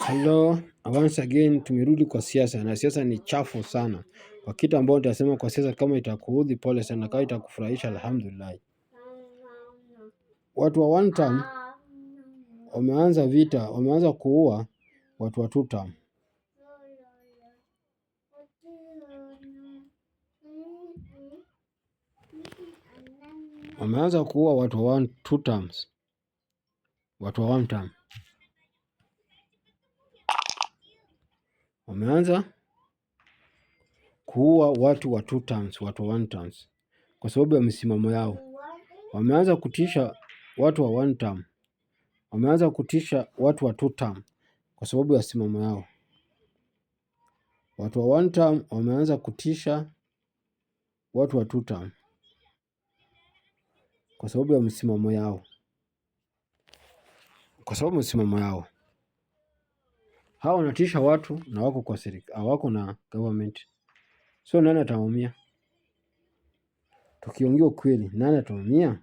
Hello, once again tumerudi kwa siasa na siasa ni chafu sana. Kwa kitu ambao nitasema kwa siasa, kama itakuudhi pole sana, kama itakufurahisha alhamdulillah. Watu wa one term wameanza vita, wameanza kuua watu wa two term. Wameanza kuua watu wa two terms. Watu wa one term wameanza kuua watu wa two terms, watu wa one terms kwa sababu ya misimamo yao. Wameanza kutisha watu wa one term, wameanza kutisha watu wa two term kwa sababu ya misimamo yao. Watu wa one term wameanza kutisha watu wa two term kwa sababu ya misimamo yao. Kwa sababu misimamo yao, hao wanatisha watu na wako kwa serikali, hawako na government. So nani ataumia? Tukiongea ukweli, nani ataumia?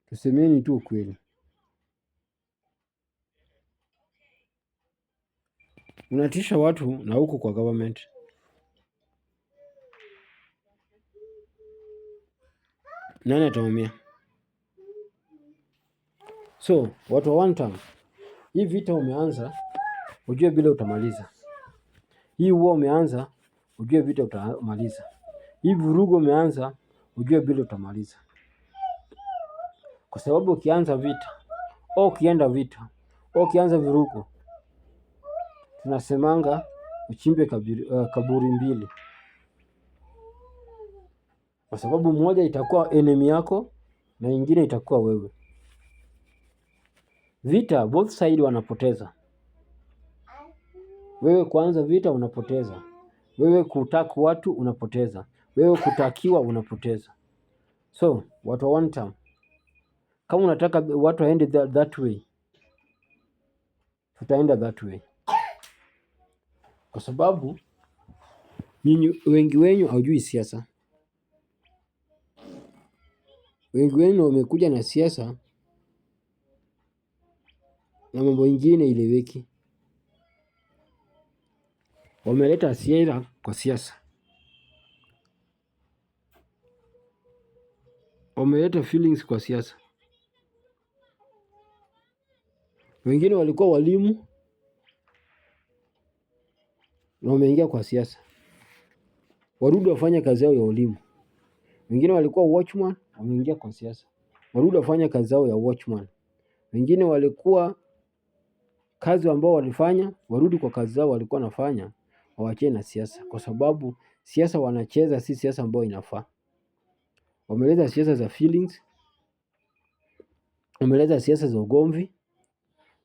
Tusemeni tu ukweli. Unatisha watu na huko kwa government. Nani ataumia? So watu wa one term, hii vita umeanza, ujue bila utamaliza. Hii war umeanza, ujue vita utamaliza. Hii vurugu umeanza, ujue bila utamaliza. Kwa sababu ukianza vita, au ukienda vita, au ukianza vurugu, tunasemanga uchimbe kaburi mbili. Kwa sababu mmoja itakuwa enemy yako na ingine itakuwa wewe. Vita both side wanapoteza. Wewe kuanza vita unapoteza. Wewe kutaka watu unapoteza. Wewe kutakiwa unapoteza. So watu wa one term, kama unataka watu waende that way, tutaenda that way. Kwa sababu wengi wenyu haujui siasa. Wengi wenu wamekuja na siasa na mambo ingine ileweki. Wameleta hasira kwa siasa. Wameleta feelings kwa siasa. Wengine walikuwa walimu na wameingia kwa siasa. Warudi wafanye kazi yao ya walimu. Wengine walikuwa watchman, wameingia kwa siasa. Warudi wafanye kazi yao ya watchman. Wengine walikuwa kazi ambao walifanya, warudi kwa kazi zao walikuwa nafanya, wawachane na siasa. Kwa sababu siasa wanacheza si siasa ambayo inafaa. Wameleta siasa za feelings, wameleta siasa za ugomvi,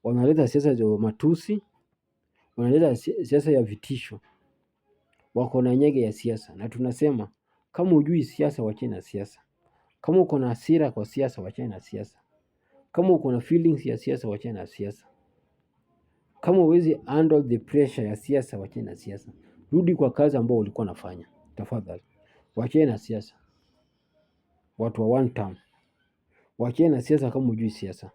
wanaleta siasa za matusi, wanaleta siasa ya vitisho. Wako na nyege ya siasa, na tunasema kama hujui siasa, wachana na siasa. Kama uko na hasira kwa siasa, wachana na siasa. Kama uko na feelings ya siasa, wachana na siasa. Kama huwezi handle the pressure ya siasa, wachana na siasa. Rudi kwa kazi ambao ulikuwa unafanya. Tafadhali wachana na siasa. Watu wa one term, wachana na siasa kama hujui siasa.